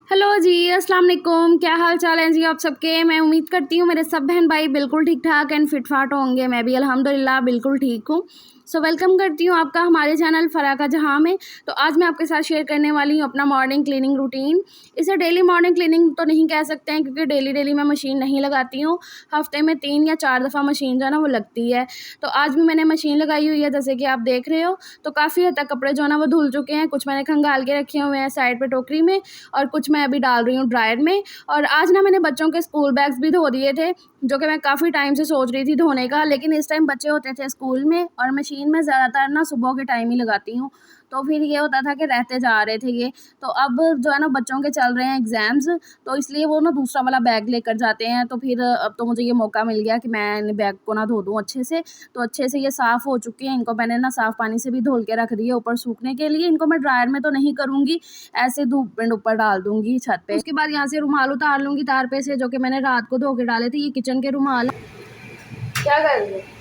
Hello जी, अस्सलाम वालेकुम। क्या हाल चाल है जी आप सबके। मैं उम्मीद करती हूँ मेरे सब बहन भाई बिल्कुल ठीक ठाक एंड फिट फाट होंगे। मैं भी अल्हम्दुलिल्लाह बिल्कुल ठीक हूँ। सो वेलकम करती हूँ आपका हमारे चैनल फ़रा का जहाँ में। तो आज मैं आपके साथ शेयर करने वाली हूँ अपना मॉर्निंग क्लीनिंग रूटीन। इसे डेली मॉर्निंग क्लीनिंग तो नहीं कह सकते हैं क्योंकि डेली मैं मशीन नहीं लगाती हूँ। हफ्ते में 3 या 4 दफ़ा मशीन जो है ना वो लगती है। तो आज भी मैंने मशीन लगाई हुई है जैसे कि आप देख रहे हो। तो काफ़ी हद तक कपड़े जो है ना वो धुल चुके हैं। कुछ मैंने खंगाल के रखे हुए हैं साइड पर टोकरी में और कुछ मैं अभी डाल रही हूँ ड्रायर में। और आज ना मैंने बच्चों के स्कूल बैग्स भी धो दिए थे जो कि मैं काफ़ी टाइम से सोच रही थी धोने का, लेकिन इस टाइम बच्चे होते थे स्कूल में और मशीन में ज़्यादातर ना सुबह के टाइम ही लगाती हूँ। तो फिर ये होता था कि रहते जा रहे थे ये। तो अब जो है ना बच्चों के चल रहे हैं एग्ज़ाम्स, तो इसलिए वो ना दूसरा वाला बैग लेकर जाते हैं। तो फिर अब तो मुझे ये मौका मिल गया कि मैं इन बैग को ना धो दूँ अच्छे से। तो अच्छे से ये साफ़ हो चुके हैं। इनको मैंने ना साफ़ पानी से भी धुल के रख दिए ऊपर सूखने के लिए। इनको मैं ड्रायर में तो नहीं करूँगी, ऐसे धूप में ऊपर डाल दूँगी छत पे। उसके बाद यहाँ से रुमाल उतार लूँगी तार पे से, जो कि मैंने रात को धो के डाले थे। ये किचन के रुमाल। क्या कर रही है?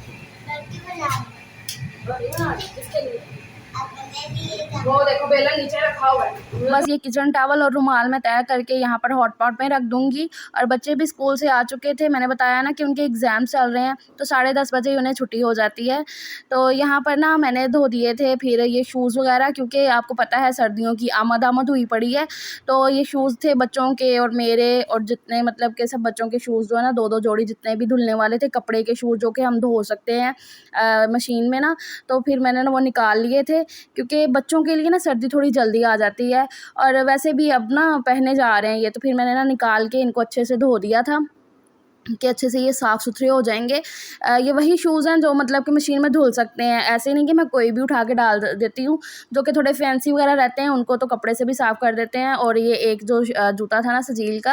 किसके लिए? वो देखो बेलन नीचे रखा हुआ है। बस ये किचन टॉवल और रुमाल मैं तय करके यहाँ पर हॉट पॉट में रख दूँगी। और बच्चे भी स्कूल से आ चुके थे। मैंने बताया ना कि उनके एग्ज़ाम चल रहे हैं, तो 10:30 बजे उन्हें छुट्टी हो जाती है। तो यहाँ पर ना मैंने धो दिए थे फिर ये शूज़ वगैरह, क्योंकि आपको पता है सर्दियों की आमद हुई पड़ी है। तो ये शूज़ थे बच्चों के और मेरे, और जितने मतलब के सब बच्चों के शूज़ जो है ना 2-2 जोड़ी जितने भी धुलने वाले थे कपड़े के शूज़ जो कि हम धो सकते हैं मशीन में ना। तो फिर मैंने ना वो निकाल लिए थे क्योंकि बच्चों के लिए ना सर्दी थोड़ी जल्दी आ जाती है और वैसे भी अब ना पहने जा रहे हैं ये। तो फिर मैंने ना निकाल के इनको अच्छे से धो दिया था कि अच्छे से ये साफ़ सुथरे हो जाएंगे। ये वही शूज़ हैं जो मतलब कि मशीन में धुल सकते हैं। ऐसे नहीं कि मैं कोई भी उठा के डाल देती हूँ। जो कि थोड़े फैंसी वगैरह रहते हैं उनको तो कपड़े से भी साफ़ कर देते हैं। और ये एक जो जूता था ना सजील का,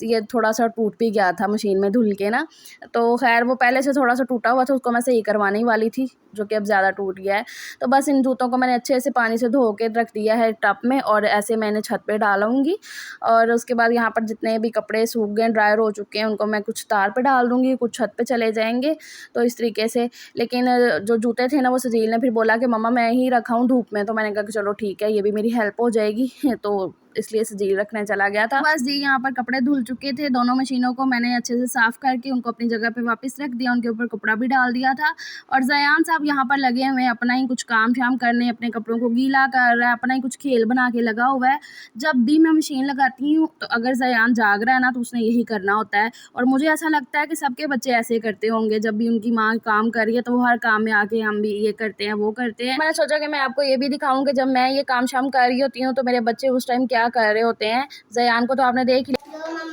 ये थोड़ा सा टूट भी गया था मशीन में धुल के ना। तो खैर वो पहले से थोड़ा सा टूटा हुआ था, उसको मैं सही करवाने ही वाली थी, जो कि अब ज़्यादा टूट गया है। तो बस इन जूतों को मैंने अच्छे से पानी से धो के रख दिया है टब में और ऐसे मैंने छत पे डालूँगी। और उसके बाद यहाँ पर जितने भी कपड़े सूख गए ड्रायर हो चुके हैं उनको मैं कुछ तार पे डाल दूँगी, कुछ छत पे चले जाएंगे। तो इस तरीके से। लेकिन जो जूते थे ना वो सजील ने फिर बोला कि मम्मा मैं ही रखा हूँ धूप में। तो मैंने कहा कि चलो ठीक है, ये भी मेरी हेल्प हो जाएगी। तो इसलिए सजील रखने चला गया था। बस जी यहाँ पर कपड़े धुल चुके थे। दोनों मशीनों को मैंने अच्छे से साफ़ करके उनको अपनी जगह पे वापस रख दिया, उनके ऊपर कपड़ा भी डाल दिया था। और ज़यान साहब यहाँ पर लगे हुए हैं अपना ही कुछ काम शाम करने, अपने कपड़ों को गीला कर रहा है, अपना ही कुछ खेल बना के लगा हुआ है। जब भी मैं मशीन लगाती हूँ तो अगर ज़यान जाग रहा है ना तो उसने यही करना होता है। और मुझे ऐसा लगता है कि सबके बच्चे ऐसे करते होंगे, जब भी उनकी माँ काम कर रही है तो वो हर काम में आके हम भी ये करते हैं वो करते हैं। मैंने सोचा कि मैं आपको ये भी दिखाऊं कि जब मैं ये काम शाम कर रही होती हूँ तो मेरे बच्चे उस टाइम क्या कर रहे होते हैं। ज़यान को तो आपने देख लिया। जो मम्मा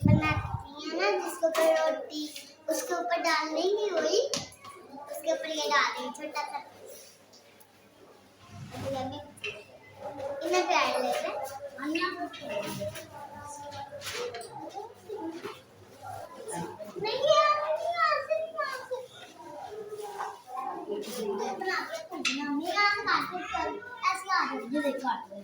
बनाती है ना जिसके ऊपर रोटी उसके ऊपर डालनी नहीं हुई, उसके ऊपर ये डाल रही छोटा सा इन्हें प्यार लेते नहीं यार नहीं ऐसे बना के मम्मी यहाँ काट के चल ऐसे आ रही है देख काट रहे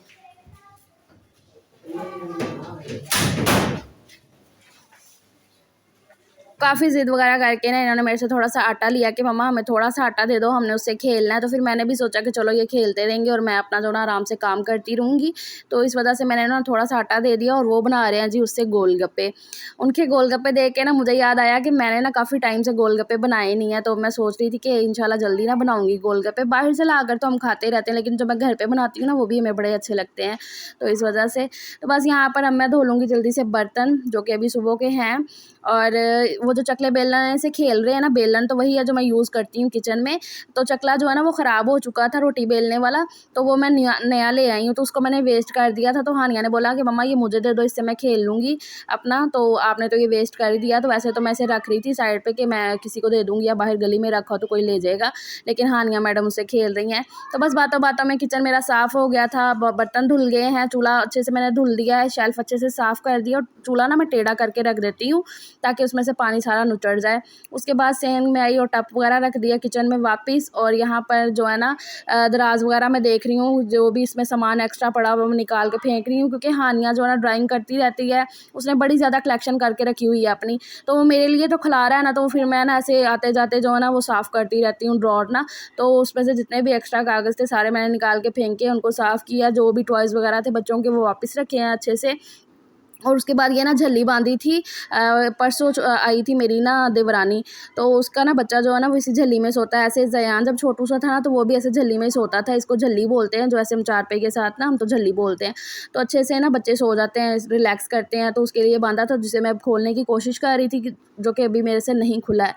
काफ़ी ज़िद वगैरह करके ना इन्होंने मेरे से थोड़ा सा आटा लिया कि मम्मा हमें थोड़ा सा आटा दे दो, हमने उससे खेलना है। तो फिर मैंने भी सोचा कि चलो ये खेलते रहेंगे और मैं अपना जो ना आराम से काम करती रहूँगी। तो इस वजह से मैंने ना थोड़ा सा आटा दे दिया और वो बना रहे हैं जी उससे गोलगप्पे। उनके गोलगप्पे देख के ना मुझे याद आया कि मैंने ना काफ़ी टाइम से गोलगप्पे बनाए नहीं है। तो मैं सोच रही थी कि इंशाल्लाह जल्दी ना बनाऊँगी गोलगप्पे। बाहर से लाकर तो हम खाते रहते हैं, लेकिन जब मैं घर पर बनाती हूँ ना वो भी हमें बड़े अच्छे लगते हैं। तो इस वजह से तो बस यहाँ पर अब मैं धो लूँगी जल्दी से बर्तन जो कि अभी सुबह के हैं। और वो जो चकले बेलन से खेल रहे हैं ना, बेलन तो वही है जो मैं यूज़ करती हूँ किचन में। तो चकला जो है ना वो ख़राब हो चुका था रोटी बेलने वाला, तो वो मैं नया ले आई हूँ। तो उसको मैंने वेस्ट कर दिया था। तो हानिया ने बोला कि मम्मा ये मुझे दे दो, इससे मैं खेल लूँगी अपना। तो आपने तो ये वेस्ट कर दिया। तो वैसे तो मैं इसे रख रही थी साइड पे कि मैं किसी को दे दूँगी या बाहर गली में रखा हो तो कोई ले जाएगा, लेकिन हानिया मैडम उससे खेल रही हैं। तो बस बातों बातों में किचन मेरा साफ़ हो गया था, बर्तन धुल गए हैं, चूल्हा अच्छे से मैंने धुल दिया है, शेल्फ़ अच्छे से साफ़ कर दिया। और चूल्हा ना मैं टेढ़ा करके रख देती हूँ ताकि उसमें से पानी सारा नुचड़ जाए। उसके बाद सेहन में आई और टप वगैरह रख दिया किचन में वापस। और यहाँ पर जो है ना दराज वगैरह मैं देख रही हूँ, जो भी इसमें सामान एक्स्ट्रा पड़ा हुआ मैं निकाल के फेंक रही हूँ, क्योंकि हानिया जो है ना ड्राइंग करती रहती है, उसने बड़ी ज़्यादा कलेक्शन करके रखी हुई है अपनी। तो वो मेरे लिए तो खिला रहा है ना, तो फिर मैं ना ऐसे आते जाते जो है ना वो साफ़ करती रहती हूँ ड्रॉर ना। तो उसमें से जितने भी एक्स्ट्रा कागज़ थे सारे मैंने निकाल के फेंके, उनको साफ़ किया। जो भी टॉयज़ वगैरह थे बच्चों के वो वापस रखे हैं अच्छे से। और उसके बाद ये ना झल्ली बांधी थी, परसों आई थी मेरी ना देवरानी, तो उसका ना बच्चा जो है ना वो इसी झल्ली में सोता है। ऐसे ज़यान जब छोटू सा था ना तो वो भी ऐसे झल्ली में ही सोता था। इसको झल्ली बोलते हैं, जो ऐसे हम चारपाई के साथ ना हम तो झल्ली बोलते हैं। तो अच्छे से ना बच्चे सो जाते हैं, रिलैक्स करते हैं, तो उसके लिए बांधा था, जिसे मैं खोलने की कोशिश कर रही थी जो कि अभी मेरे से नहीं खुला है।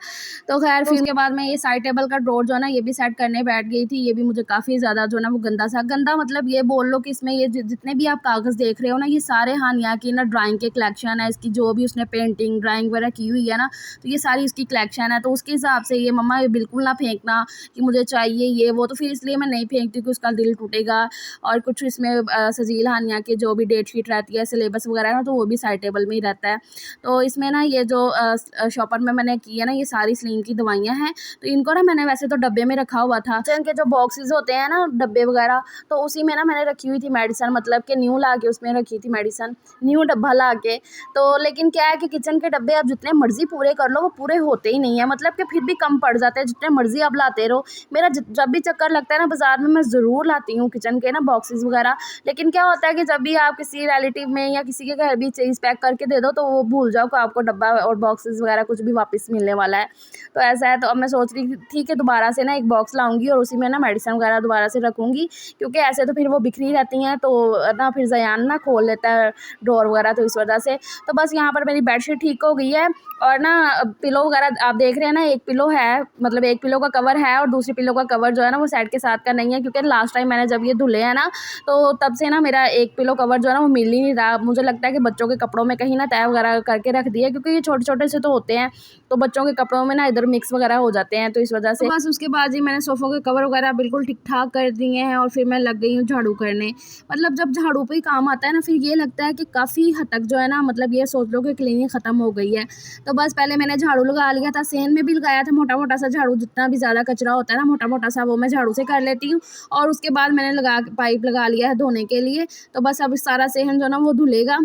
तो खैर फिर उसके बाद मैं ये साइड टेबल का ड्रॉर जो है ना ये भी सेट करने बैठ गई थी। ये भी मुझे काफ़ी ज़्यादा जो है ना वो गंदा मतलब ये बोल लो कि इसमें ये जितने भी आप कागज़ देख रहे हो ना, ये सारे हानिया की ना ड्राइंग के कलेक्शन है। इसकी जो भी उसने पेंटिंग ड्राइंग वगैरह की हुई है ना, तो ये सारी उसकी कलेक्शन है। तो उसके हिसाब से ये मम्मा ये बिल्कुल ना फेंकना कि मुझे चाहिए ये वो, तो फिर इसलिए मैं नहीं फेंकती कि उसका दिल टूटेगा। और कुछ इसमें सजील हानिया के जो भी डेट शीट रहती है, सिलेबस वगैरह ना, तो वो भी साइड टेबल में ही रहता है। तो इसमें ना ये जो शॉपर में मैंने की है ना, ये सारी स्लीम की दवाइयाँ हैं। तो इनको ना मैंने वैसे तो डब्बे में रखा हुआ था, इनके जो बॉक्सेस होते हैं ना डब्बे वगैरह, तो उसी में ना मैंने रखी हुई थी मेडिसिन, मतलब कि न्यू ला के उसमें रखी थी मेडिसिन, न्यू डब्बा ला के। तो लेकिन क्या है कि किचन के डब्बे आप जितने मर्जी पूरे कर लो वो पूरे होते ही नहीं है, मतलब कि फिर भी कम पड़ जाते हैं, जितने मर्जी आप लाते रहो। मेरा जब भी चक्कर लगता है ना बाजार में, मैं ज़रूर लाती हूँ किचन के ना बॉक्सेस वगैरह। लेकिन क्या होता है कि जब भी आप किसी रिलेटिव में या किसी के घर भी चीज़ पैक करके दे दो, तो वो भूल जाओ कि आपको डब्बा और बॉक्सेस वगैरह कुछ भी वापस मिलने वाला है। तो ऐसा है, तो अब मैं सोच रही थी कि दोबारा से ना एक बॉक्स लाऊंगी और उसी में ना मेडिसिन वगैरह दोबारा से रखूँगी, क्योंकि ऐसे तो फिर वो बिखरी रहती हैं, तो ना फिर ज़यान ना खोल लेता है ड्रॉर वगैरह, तो इस वजह से। तो बस यहाँ पर मेरी बेडशीट ठीक हो गई है। और ना पिलो वगैरह आप देख रहे हैं ना, एक पिलो है, मतलब एक पिलो का कवर है और दूसरी पिलो का कवर जो है ना वो सेट के साथ का नहीं है, क्योंकि लास्ट टाइम मैंने जब ये धुले हैं ना, तो तब से ना मेरा एक पिलो कवर जो है ना वो मिल ही नहीं रहा। मुझे लगता है कि बच्चों के कपड़ों में कहीं ना तय वगैरह करके रख दिया, क्योंकि ये छोटे छोटे से तो होते हैं, तो बच्चों के कपड़ों में ना इधर मिक्स वगैरह हो जाते हैं, तो इस वजह से। तो बस उसके बाद ही मैंने सोफ़ों के कवर वगैरह बिल्कुल ठीक ठाक कर दिए हैं और फिर मैं लग गई हूँ झाड़ू करने। मतलब जब झाड़ू पे ही काम आता है ना, फिर ये लगता है कि काफ़ी हद तक जो है ना, मतलब ये सोच लो कि क्लीनिंग ख़त्म हो गई है। तो बस पहले मैंने झाड़ू लगा लिया था, सेहन में भी लगाया था मोटा मोटा सा झाड़ू, जितना भी ज़्यादा कचरा होता है ना मोटा मोटा सा, वो मैं झाड़ू से कर लेती हूँ। और उसके बाद मैंने पाइप लगा लिया है धोने के लिए। तो बस अब सारा सेहन जो ना वो धुलेगा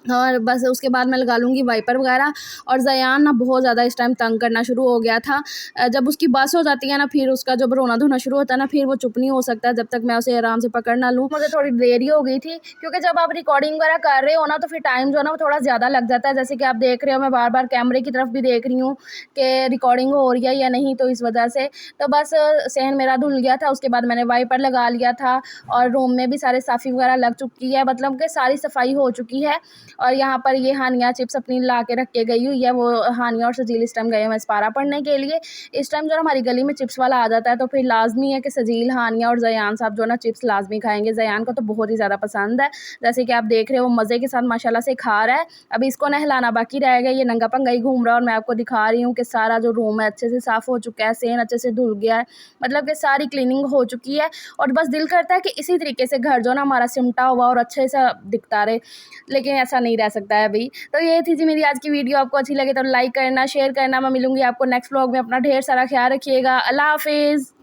और बस उसके बाद मैं लगा लूँगी वाइपर वगैरह। और ज़यान ना बहुत ज़्यादा इस टाइम तंग करना शुरू हो गया था। जब उसकी बस हो जाती है ना, फिर उसका जब रोना धोना शुरू होता है ना, फिर वो चुप नहीं हो सकता जब तक मैं उसे आराम से पकड़ ना लूँ। मुझे थोड़ी देरी हो गई थी, क्योंकि जब आप रिकॉर्डिंग वगैरह कर रहे हो ना, तो फिर टाइम जो है ना वो थोड़ा ज़्यादा लग जाता है। जैसे कि आप देख रहे हो, मैं बार बार कैमरे की तरफ भी देख रही हूँ कि रिकॉर्डिंग हो रही है या नहीं, तो इस वजह से। तो बस सेहन मेरा धुल गया था, उसके बाद मैंने वाइपर लगा लिया था और रूम में भी सारे साफ़ी वगैरह लग चुकी है, मतलब कि सारी सफाई हो चुकी है। और यहाँ पर ये हानिया चिप्स अपनी ला के रख के गई हुई है। वो हानिया और सजील इस टाइम गए हैं इस्पारा पढ़ने के लिए। इस टाइम जो हमारी गली में चिप्स वाला आ जाता है, तो फिर लाजमी है कि सजील, हानिया और ज़यान साहब जो ना चिप्स लाजमी खाएंगे। ज़यान को तो बहुत ही ज़्यादा पसंद है, जैसे कि आप देख रहे हो मज़े के साथ माशाल्लाह से खा रहा है। अभी इसको नहलाना बाकी रह गया, ये नंगा पंगा ही घूम रहा है। और मैं आपको दिखा रही हूँ कि सारा जो रूम है अच्छे से साफ़ हो चुका है, सेहन अच्छे से धुल गया है, मतलब कि सारी क्लीनिंग हो चुकी है। और बस दिल करता है कि इसी तरीके से घर जो ना हमारा सिमटा हुआ और अच्छे से दिखता रहे, लेकिन ऐसा नहीं रह सकता है अभी। तो ये थी जी मेरी आज की वीडियो। आपको अच्छी लगे तो लाइक करना, शेयर करना। मैं मिलूंगी आपको नेक्स्ट व्लॉग में। अपना ढेर सारा ख्याल रखिएगा। अल्लाह हाफिज़।